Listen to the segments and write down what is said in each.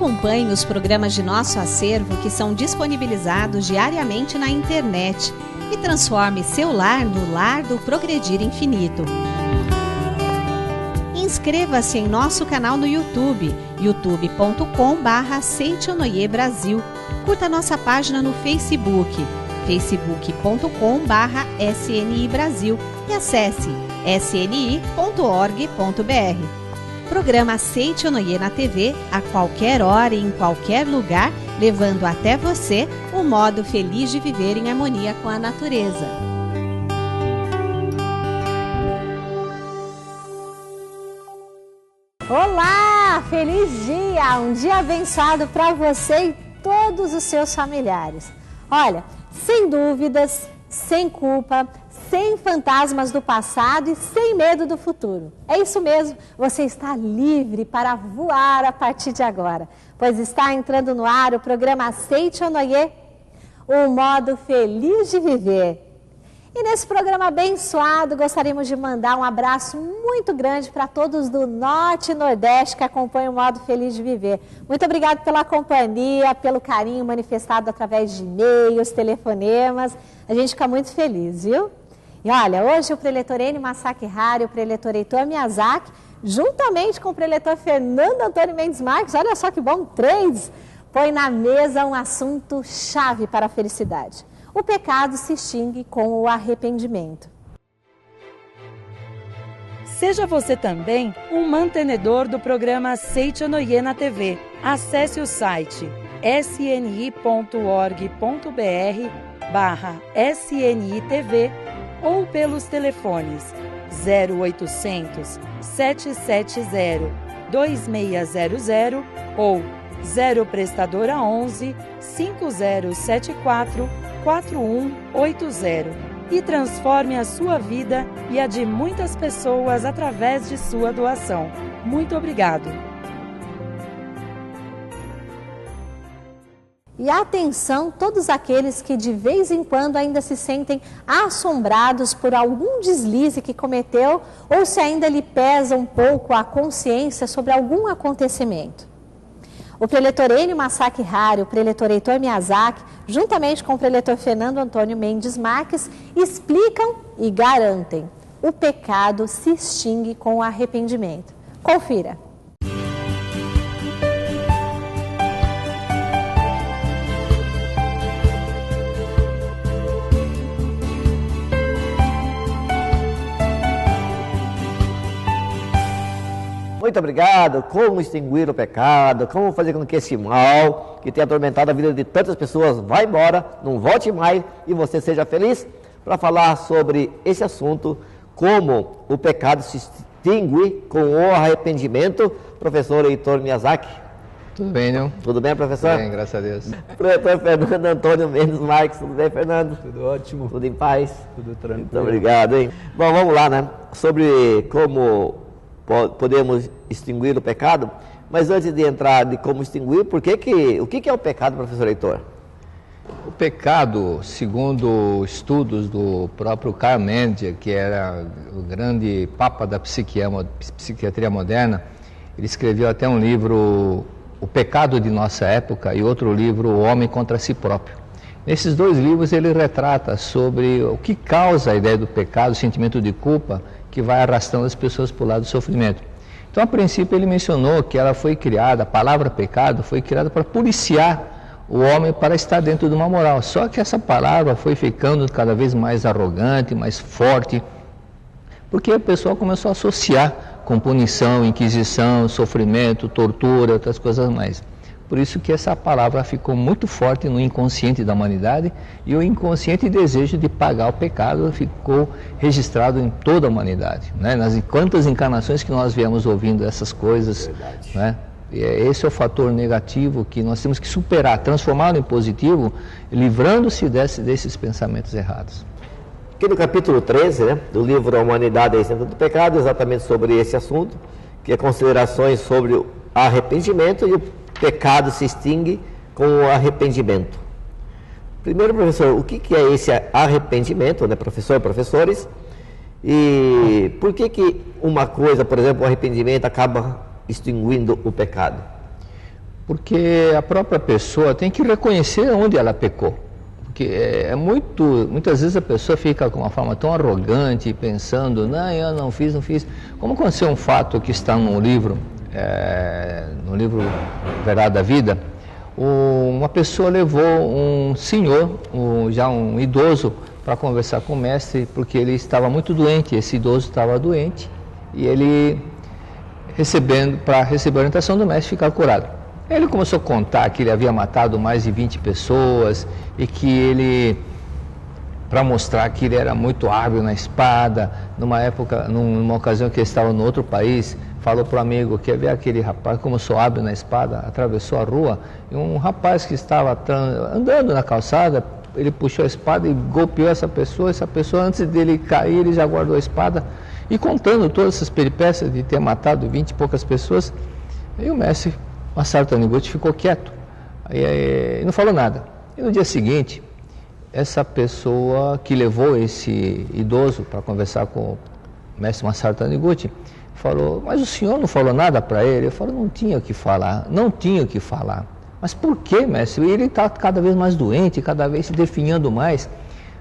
Acompanhe os programas de nosso acervo que são disponibilizados diariamente na internet e transforme seu lar no lar do Progredir Infinito. Inscreva-se em nosso canal no YouTube, youtube.com/Seichonoye Brasil. Curta nossa página no Facebook, facebook.com/SNI Brasil e acesse sni.org.br. Programa Seichonoye na TV, a qualquer hora e em qualquer lugar, levando até você o modo feliz de viver em harmonia com a natureza. Olá! Feliz dia! Um dia abençoado para você e todos os seus familiares. Olha, sem dúvidas, sem culpa, sem fantasmas do passado e sem medo do futuro. É isso mesmo, você está livre para voar a partir de agora, pois está entrando no ar o programa Seichonoye, o modo feliz de viver. E nesse programa abençoado, gostaríamos de mandar um abraço muito grande para todos do Norte e Nordeste que acompanham o modo feliz de viver. Muito obrigado pela companhia, pelo carinho manifestado através de e-mails, telefonemas. A gente fica muito feliz, viu? E olha, hoje o preletor Enio Masaki Hari, o preletor Heitor Miyazaki, juntamente com o preletor Fernando Antônio Mendes Marques, olha só que bom, 3, põe na mesa um assunto chave para a felicidade. O pecado se extingue com o arrependimento. Seja você também um mantenedor do programa Seichonoye na TV. Acesse o site sni.org.br/SNITV ou pelos telefones 0800 770 2600 ou 0 prestadora 11 5074 4180 e transforme a sua vida e a de muitas pessoas através de sua doação. Muito obrigado. E atenção, todos aqueles que de vez em quando ainda se sentem assombrados por algum deslize que cometeu ou se ainda lhe pesa um pouco a consciência sobre algum acontecimento. O preletor Enio Masaki Hari, o preletor Heitor Miyazaki, juntamente com o preletor Fernando Antônio Mendes Marques, explicam e garantem: o pecado se extingue com o arrependimento. Confira. Muito obrigado. Como extinguir o pecado, como fazer com que esse mal que tem atormentado a vida de tantas pessoas vá embora, não volte mais e você seja feliz. Para falar sobre esse assunto, como o pecado se extingue com o arrependimento, professor Heitor Miyazaki. Tudo bem, não? Tudo bem, professor? Bem, graças a Deus. Professor Fernando Antônio Mendes Marques, tudo bem, Fernando? Tudo ótimo. Tudo em paz? Tudo tranquilo. Muito obrigado, hein? Bom, vamos lá, né? Sobre como podemos extinguir o pecado, mas antes de entrar de como extinguir, o que é o pecado, professor Heitor? O pecado, segundo estudos do próprio Karl Mendes, que era o grande papa da psiquiatria moderna, ele escreveu até um livro, O Pecado de Nossa Época, e outro livro, O Homem contra Si Próprio. Nesses dois livros ele retrata sobre o que causa a ideia do pecado, o sentimento de culpa, que vai arrastando as pessoas para o lado do sofrimento. Então, a princípio, ele mencionou que ela foi criada, a palavra pecado foi criada para policiar o homem para estar dentro de uma moral. Só que essa palavra foi ficando cada vez mais arrogante, mais forte, porque o pessoal começou a associar com punição, inquisição, sofrimento, tortura, outras coisas mais. Por isso que essa palavra ficou muito forte no inconsciente da humanidade e o inconsciente desejo de pagar o pecado ficou registrado em toda a humanidade, né? Nas quantas encarnações que nós viemos ouvindo essas coisas, né? E esse é o fator negativo que nós temos que superar, transformá-lo em positivo, livrando-se desses pensamentos errados. Aqui no capítulo 13, né, do livro A Humanidade e a Essência do Pecado, exatamente sobre esse assunto, que é considerações sobre o arrependimento e o pecado se extingue com o arrependimento. Primeiro, professor, o que é esse arrependimento, né, professores? E por que uma coisa, por exemplo, o arrependimento acaba extinguindo o pecado? Porque a própria pessoa tem que reconhecer onde ela pecou. Porque muitas vezes a pessoa fica com uma forma tão arrogante, pensando, não, eu não fiz. Como aconteceu um fato que está no livro Verdade da Vida, uma pessoa levou um senhor, já um idoso, para conversar com o mestre, porque ele estava muito doente, esse idoso estava doente, e ele, para receber a orientação do mestre, ficar curado. Ele começou a contar que ele havia matado mais de 20 pessoas e que ele, para mostrar que ele era muito hábil na espada, numa ocasião que ele estava no outro país, falou para o amigo, quer ver aquele rapaz como eu sou hábil na espada, atravessou a rua, e um rapaz que estava andando na calçada, ele puxou a espada e golpeou essa pessoa, antes dele cair, ele já guardou a espada, e contando todas essas peripécias de ter matado 20 e poucas pessoas, e o mestre Masaru Taniguchi ficou quieto, e não falou nada. E no dia seguinte, essa pessoa que levou esse idoso para conversar com o mestre Masaru Taniguchi, falou, mas o senhor não falou nada para ele? Eu falei, não tinha o que falar. Mas por que, mestre? Ele está cada vez mais doente, cada vez se definhando mais.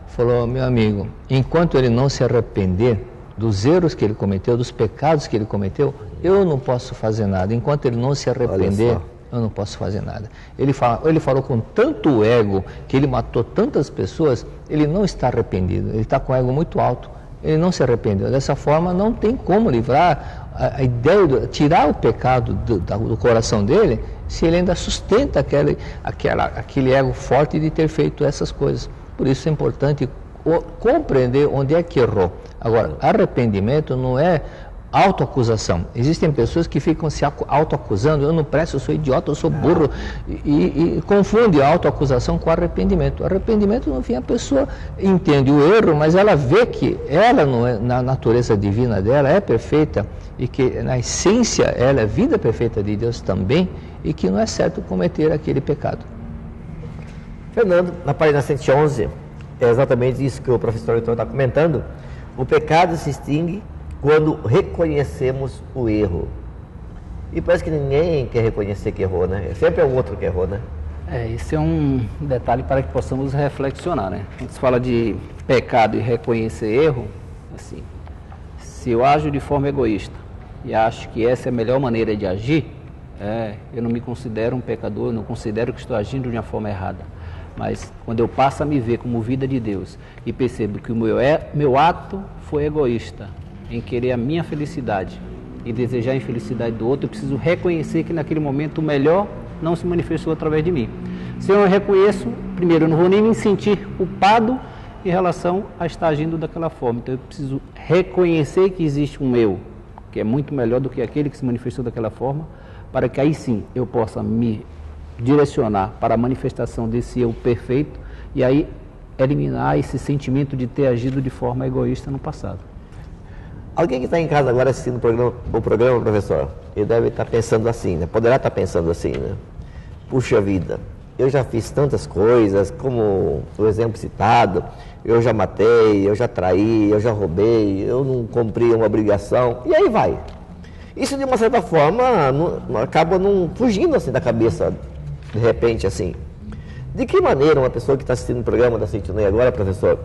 Falou, meu amigo, enquanto ele não se arrepender dos erros que ele cometeu, dos pecados que ele cometeu, eu não posso fazer nada. Enquanto ele não se arrepender, eu não posso fazer nada. Ele falou com tanto ego, que ele matou tantas pessoas, ele não está arrependido, ele está com o ego muito alto, ele não se arrependeu. Dessa forma, não tem como livrar a ideia de tirar o pecado do coração dele, se ele ainda sustenta aquele ego forte de ter feito essas coisas. Por isso é importante compreender onde é que errou. Agora, arrependimento não é autoacusação. Existem pessoas que ficam se autoacusando, eu não presto, eu sou idiota, eu sou burro, e confunde a autoacusação com arrependimento. Arrependimento, no fim, a pessoa entende o erro, mas ela vê que ela, não é, na natureza divina dela, é perfeita, e que na essência ela é a vida perfeita de Deus também, e que não é certo cometer aquele pecado. Fernando, na página 111, é exatamente isso que o professor está comentando. O pecado se extingue quando reconhecemos o erro. E parece que ninguém quer reconhecer que errou, né? Sempre é o outro que errou, né? Esse é um detalhe para que possamos reflexionar, né? Quando se fala de pecado e reconhecer erro, assim, se eu ajo de forma egoísta e acho que essa é a melhor maneira de agir, eu não me considero um pecador, eu não considero que estou agindo de uma forma errada. Mas quando eu passo a me ver como vida de Deus e percebo que o meu ato foi egoísta, em querer a minha felicidade e desejar a infelicidade do outro, eu preciso reconhecer que naquele momento o melhor não se manifestou através de mim. Se eu não reconheço, primeiro, eu não vou nem me sentir culpado em relação a estar agindo daquela forma. Então eu preciso reconhecer que existe um eu, que é muito melhor do que aquele que se manifestou daquela forma, para que aí sim eu possa me direcionar para a manifestação desse eu perfeito e aí eliminar esse sentimento de ter agido de forma egoísta no passado. Alguém que está em casa agora assistindo o programa, professor, ele deve estar pensando assim, né? Poderá estar pensando assim, né? Puxa vida, eu já fiz tantas coisas, como o exemplo citado, eu já matei, eu já traí, eu já roubei, eu não cumpri uma obrigação, e aí vai. Isso, de uma certa forma, acaba não fugindo assim da cabeça, de repente, assim. De que maneira uma pessoa que está assistindo o programa da Sintonia agora, professor,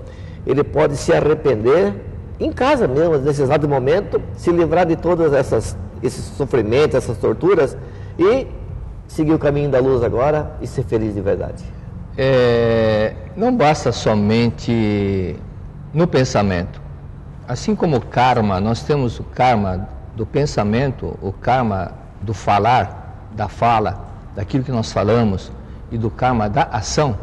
ele pode se arrepender em casa mesmo, nesse exato momento, se livrar de todos esses sofrimentos, essas torturas, e seguir o caminho da luz agora e ser feliz de verdade? Não basta somente no pensamento. Assim como o karma, nós temos o karma do pensamento, o karma do falar, da fala, daquilo que nós falamos, e do karma da ação.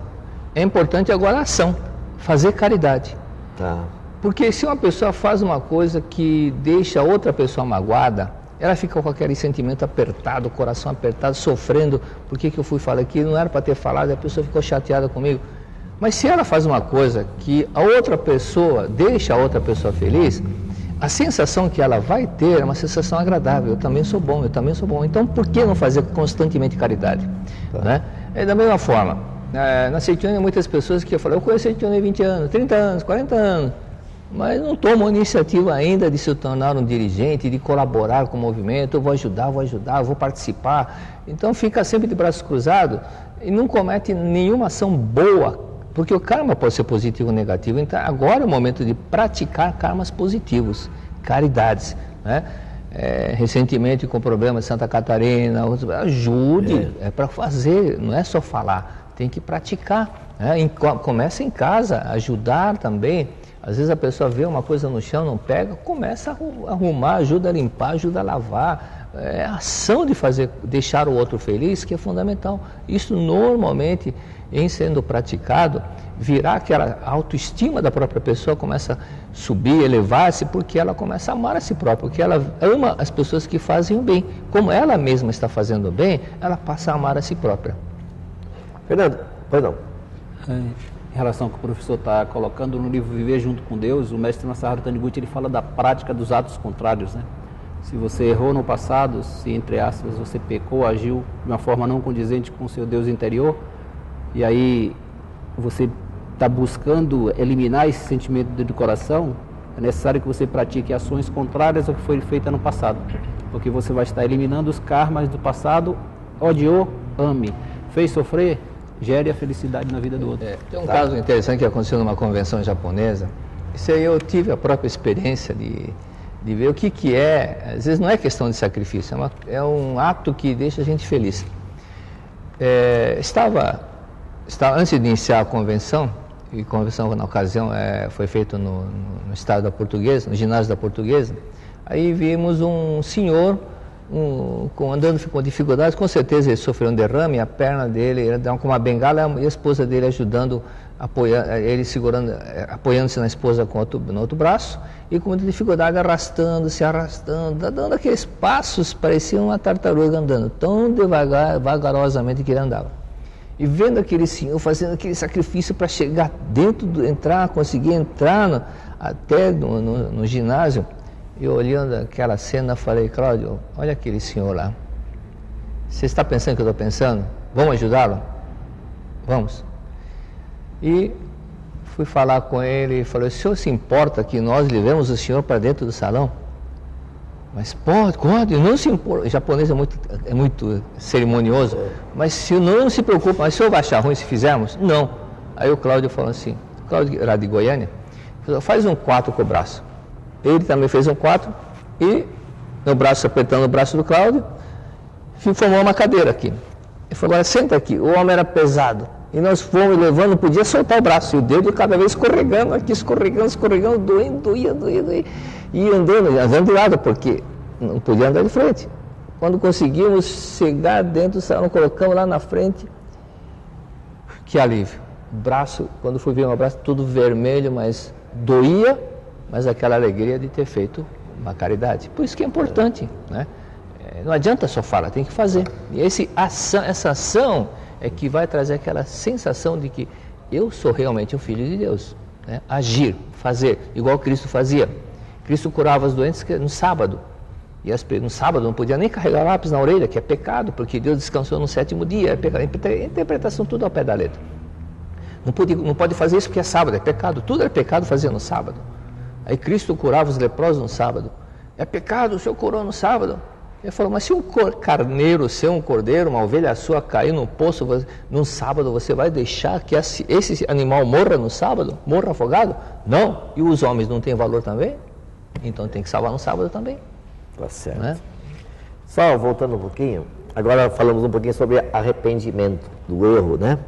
É importante agora a ação, fazer caridade. Tá. Porque se uma pessoa faz uma coisa que deixa outra pessoa magoada, ela fica com aquele sentimento apertado, o coração apertado, sofrendo, por que eu fui falar aquilo, não era para ter falado, a pessoa ficou chateada comigo. Mas se ela faz uma coisa que a outra pessoa, deixa a outra pessoa feliz, a sensação que ela vai ter é uma sensação agradável, eu também sou bom, então por que não fazer constantemente caridade? Né? Da mesma forma, na Seitione, muitas pessoas que falam, eu conheço a Seitione há 20 anos, 30 anos, 40 anos, mas não tomam iniciativa ainda de se tornar um dirigente, de colaborar com o movimento, eu vou ajudar, vou participar. Então fica sempre de braços cruzados e não comete nenhuma ação boa, porque o karma pode ser positivo ou negativo. Então agora é o momento de praticar karmas positivos, caridades, né? Recentemente com problemas de Santa Catarina, ajude, é para fazer, não é só falar, tem que praticar, né? Começa em casa, ajudar também. Às vezes a pessoa vê uma coisa no chão, não pega, começa a arrumar, ajuda a limpar, ajuda a lavar. É a ação de deixar o outro feliz que é fundamental. Isso normalmente, em sendo praticado, virá aquela autoestima da própria pessoa, começa a subir, elevar-se, porque ela começa a amar a si própria, porque ela ama as pessoas que fazem o bem. Como ela mesma está fazendo o bem, ela passa a amar a si própria. Fernando, pois não. Em relação ao que o professor está colocando no livro Viver Junto com Deus, o mestre Masaharu Taniguchi, ele fala da prática dos atos contrários, né? Se você errou no passado, se entre aspas você pecou, agiu de uma forma não condizente com o seu Deus interior, e aí você está buscando eliminar esse sentimento do coração, é necessário que você pratique ações contrárias ao que foi feito no passado, porque você vai estar eliminando os karmas do passado. Odiou, ame. Fez sofrer, gere a felicidade na vida do outro. Tem um caso interessante que aconteceu numa convenção japonesa. Isso aí eu tive a própria experiência de ver o que é. Às vezes não é questão de sacrifício, é um ato que deixa a gente feliz. Estava antes de iniciar a convenção, e a convenção na ocasião foi feita no estado da Portuguesa, no ginásio da Portuguesa, aí vimos um senhor andando com dificuldades, com certeza ele sofreu um derrame, a perna dele, ele deu com uma bengala e a esposa dele ajudando, apoiando-se na esposa no outro braço, e com muita dificuldade arrastando, dando aqueles passos, parecia uma tartaruga andando, tão vagarosamente que ele andava. E vendo aquele senhor fazendo aquele sacrifício para chegar conseguir entrar até no ginásio, e olhando aquela cena, falei: Cláudio, olha aquele senhor lá. Você está pensando o que eu estou pensando? Vamos ajudá-lo? Vamos. E fui falar com ele e falei: o senhor se importa que nós levemos o senhor para dentro do salão? Mas pode, não se importa. O japonês é muito cerimonioso, mas se não se preocupa, mas o senhor vai achar ruim se fizermos? Não. Aí o Cláudio falou assim, Cláudio era de Goiânia, falou: faz um 4 com o braço. Ele também fez um 4 e meu braço apertando o braço do Cláudio, formou uma cadeira aqui. Ele falou: agora senta aqui. O homem era pesado e nós fomos levando, não podia soltar o braço, e o dedo cada vez escorregando, doendo, e andando de lado, porque não podia andar de frente. Quando conseguimos chegar dentro do salão, colocamos lá na frente, que alívio. O braço, quando fui ver o braço, tudo vermelho, mas doía, mas aquela alegria de ter feito uma caridade. Por isso que é importante, né? Não adianta só falar, tem que fazer. E essa ação é que vai trazer aquela sensação de que eu sou realmente um filho de Deus, né? Agir, fazer, igual Cristo fazia. Cristo curava os doentes no sábado. E no sábado não podia nem carregar lápis na orelha, que é pecado, porque Deus descansou no 7º dia. É interpretação tudo ao pé da letra. Não pode fazer isso porque é sábado, é pecado. Tudo é pecado fazer no sábado. Aí Cristo curava os leprosos no sábado. É pecado, o Senhor curou no sábado. Ele falou: mas se um carneiro, um cordeiro, uma ovelha sua cair no poço no sábado, você vai deixar que esse animal morra no sábado? Morra afogado? Não. E os homens não têm valor também? Então tem que salvar no sábado também. Tá certo. Né? Só voltando um pouquinho, agora falamos um pouquinho sobre arrependimento do erro, né?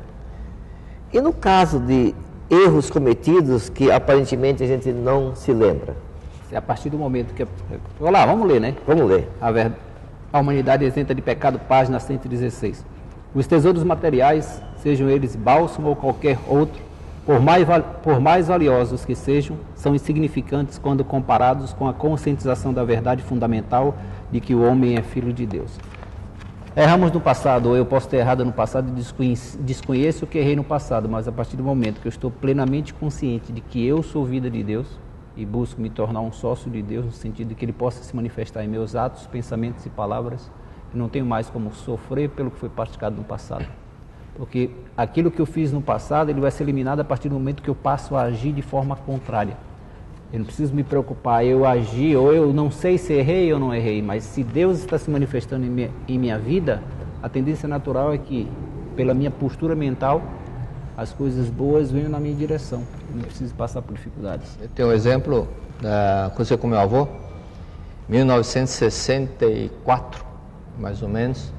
E no caso de erros cometidos que aparentemente a gente não se lembra? É a partir do momento que... Olá, vamos ler, né? Vamos ler. A humanidade isenta de pecado, página 116. Os tesouros materiais, sejam eles bálsamo ou qualquer outro, por mais valiosos que sejam, são insignificantes quando comparados com a conscientização da verdade fundamental de que o homem é filho de Deus. Erramos no passado, ou eu posso ter errado no passado e desconheço o que errei no passado, mas a partir do momento que eu estou plenamente consciente de que eu sou vida de Deus e busco me tornar um sócio de Deus, no sentido de que Ele possa se manifestar em meus atos, pensamentos e palavras, eu não tenho mais como sofrer pelo que foi praticado no passado. Porque aquilo que eu fiz no passado, ele vai ser eliminado a partir do momento que eu passo a agir de forma contrária. Eu não preciso me preocupar, eu agi, ou eu não sei se errei ou não errei, mas se Deus está se manifestando em minha vida, a tendência natural é que, pela minha postura mental, as coisas boas venham na minha direção. Eu não preciso passar por dificuldades. Eu tenho um exemplo da coisa com meu avô, 1964, mais ou menos.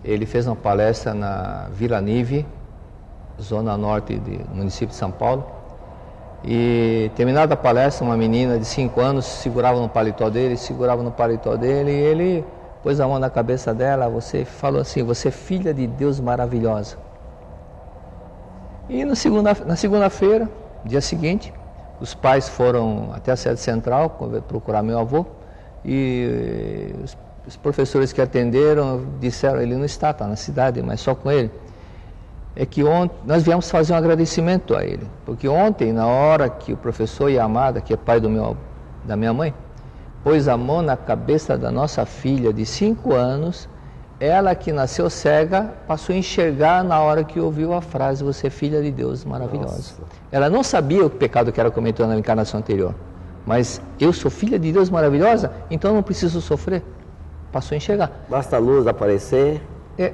Ele fez uma palestra na Vila Nive, zona norte do município de São Paulo. E terminada a palestra, uma menina de 5 anos segurava no paletó dele, e ele pôs a mão na cabeça dela, você falou assim, você é filha de Deus maravilhosa. E na segunda-feira, dia seguinte, os pais foram até a sede central procurar meu avô, e os professores que atenderam disseram, ele não está na cidade, mas só com ele. É que ontem nós viemos fazer um agradecimento a ele, porque ontem, na hora que o professor Yamada, que é pai da minha mãe, pôs a mão na cabeça da nossa filha de 5 anos, ela que nasceu cega, passou a enxergar na hora que ouviu a frase, você é filha de Deus maravilhosa. Nossa. Ela não sabia o pecado que era cometido na encarnação anterior, mas eu sou filha de Deus maravilhosa, então não preciso sofrer. Passou a enxergar. Basta a luz aparecer.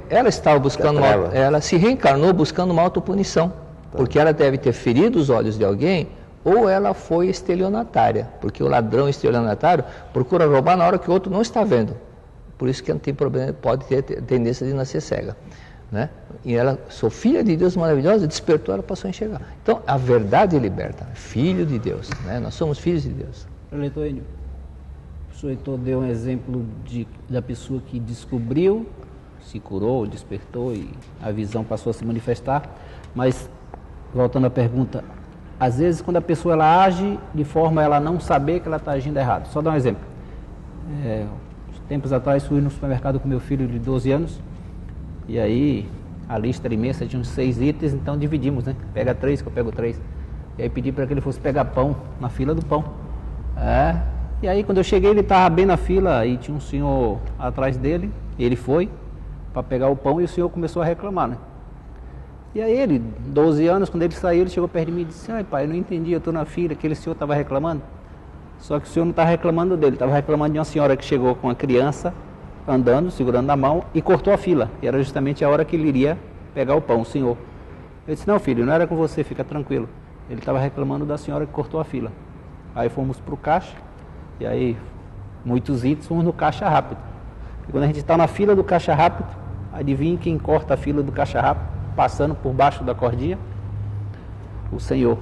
Ela estava buscando ela se reencarnou buscando uma autopunição, porque ela deve ter ferido os olhos de alguém, ou ela foi estelionatária, porque o ladrão estelionatário procura roubar na hora que o outro não está vendo. Por isso que não tem problema, pode ter tendência de nascer cega, né? E ela, sou filha de Deus maravilhosa, despertou, ela passou a enxergar. Então, a verdade liberta, filho de Deus, né? Nós somos filhos de Deus. Leitor Enio, o professor Heitor deu um exemplo da pessoa que descobriu, se curou, despertou e a visão passou a se manifestar, mas, voltando à pergunta, às vezes quando a pessoa ela age de forma a ela não saber que ela está agindo errado. Só dar um exemplo. Tempos atrás fui no supermercado com meu filho de 12 anos, e aí a lista era imensa, tinha uns 6 itens, então dividimos, né? Pega 3 que eu pego 3. E aí pedi para que ele fosse pegar pão, na fila do pão. E aí quando eu cheguei ele estava bem na fila e tinha um senhor atrás dele, ele foi para pegar o pão e o senhor começou a reclamar, né? E aí ele, 12 anos, quando ele saiu, ele chegou perto de mim e disse, ai pai, eu não entendi, eu estou na fila, aquele senhor estava reclamando. Só que o senhor não estava reclamando dele, estava reclamando de uma senhora que chegou com uma criança, andando, segurando na mão, e cortou a fila. E era justamente a hora que ele iria pegar o pão, o senhor. Eu disse, não filho, não era com você, fica tranquilo. Ele estava reclamando da senhora que cortou a fila. Aí fomos para o caixa, e aí muitos itens, fomos no caixa rápido. E quando a gente está na fila do caixa rápido, adivinha quem corta a fila do caixa rápido, passando por baixo da cordinha? O senhor.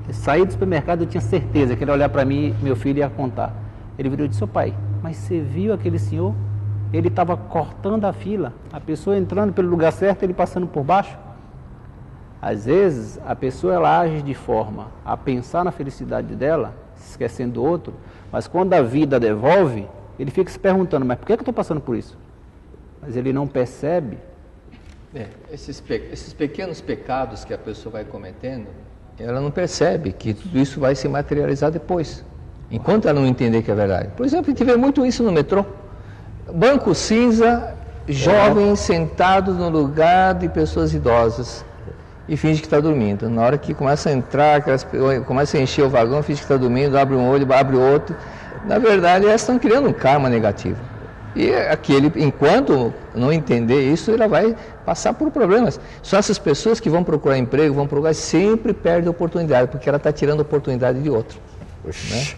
Eu saí do supermercado, eu tinha certeza que ele ia olhar para mim e meu filho ia contar. Ele virou e disse, pai, mas você viu aquele senhor? Ele estava cortando a fila, a pessoa entrando pelo lugar certo, ele passando por baixo. Às vezes, a pessoa ela age de forma a pensar na felicidade dela, esquecendo do outro, mas quando a vida devolve, ele fica se perguntando, mas por que eu estou passando por isso? Mas ele não percebe. Esses pequenos pecados que a pessoa vai cometendo, ela não percebe que tudo isso vai se materializar depois, enquanto ela não entender que é verdade. Por exemplo, a gente vê muito isso no metrô. Banco cinza, jovens sentados no lugar de pessoas idosas e finge que está dormindo. Na hora que começa a entrar, começa a encher o vagão, finge que está dormindo, abre um olho, abre outro. Na verdade, elas estão criando um karma negativo. E aquele, enquanto não entender isso, ela vai passar por problemas. Só essas pessoas que vão procurar emprego, sempre perdem oportunidade, porque ela está tirando a oportunidade de outro, né?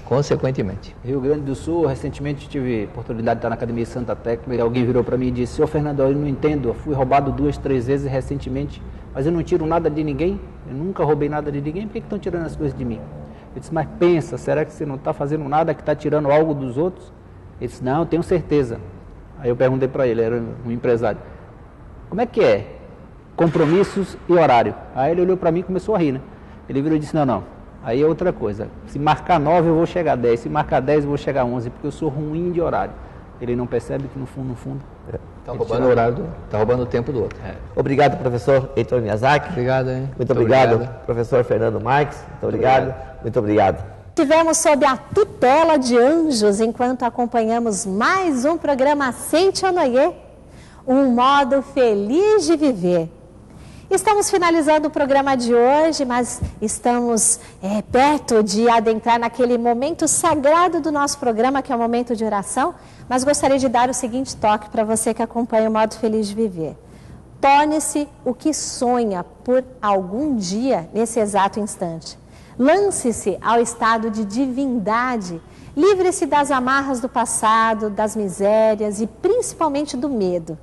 Consequentemente. Rio Grande do Sul, recentemente tive oportunidade de estar na Academia Santa Tecla, e alguém virou para mim e disse, senhor Fernando, eu não entendo, eu fui roubado 2, 3 vezes recentemente, mas eu não tiro nada de ninguém, eu nunca roubei nada de ninguém, por que estão tirando as coisas de mim? Eu disse, mas pensa, será que você não está fazendo nada que está tirando algo dos outros? Ele disse, não, eu tenho certeza. Aí eu perguntei para ele, era um empresário, como é que é? Compromissos e horário. Aí ele olhou para mim e começou a rir, né? Ele virou e disse, não, aí é outra coisa, se marcar 9 eu vou chegar a 10, se marcar 10 eu vou chegar a 11, porque eu sou ruim de horário. Ele não percebe que no fundo... Está roubando o horário, está roubando o tempo do outro. Obrigado, professor Heitor Miyazaki. Obrigado, hein? Muito obrigado, professor Fernando Marques. Muito obrigado. Muito obrigado. Estivemos sob a tutela de anjos enquanto acompanhamos mais um programa Seitionoye, um modo feliz de viver. Estamos finalizando o programa de hoje, mas estamos perto de adentrar naquele momento sagrado do nosso programa, que é o momento de oração. Mas gostaria de dar o seguinte toque para você que acompanha o Modo Feliz de Viver. Torne-se o que sonha por algum dia nesse exato instante. Lance-se ao estado de divindade. Livre-se das amarras do passado, das misérias e principalmente do medo.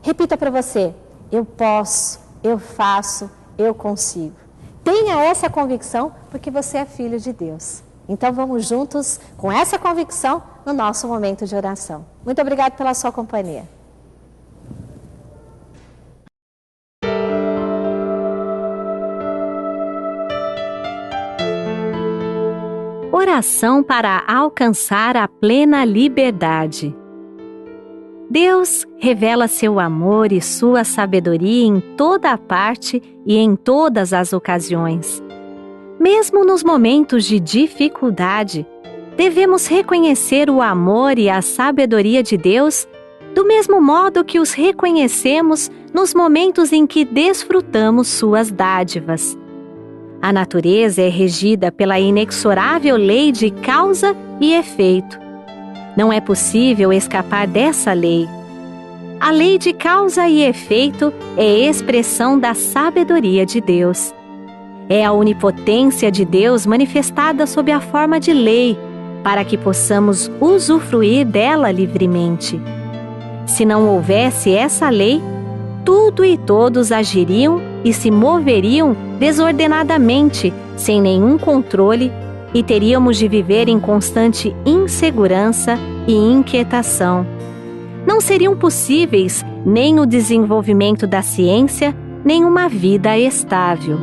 Repita para você: eu posso, eu faço, eu consigo. Tenha essa convicção porque você é filho de Deus. Então vamos juntos com essa convicção no nosso momento de oração. Muito obrigada pela sua companhia. Oração para alcançar a plena liberdade. Deus revela seu amor e sua sabedoria em toda a parte e em todas as ocasiões. Mesmo nos momentos de dificuldade, devemos reconhecer o amor e a sabedoria de Deus do mesmo modo que os reconhecemos nos momentos em que desfrutamos suas dádivas. A natureza é regida pela inexorável lei de causa e efeito. Não é possível escapar dessa lei. A lei de causa e efeito é expressão da sabedoria de Deus. É a onipotência de Deus manifestada sob a forma de lei, para que possamos usufruir dela livremente. Se não houvesse essa lei, tudo e todos agiriam e se moveriam desordenadamente, sem nenhum controle, e teríamos de viver em constante insegurança e inquietação. Não seriam possíveis nem o desenvolvimento da ciência, nem uma vida estável.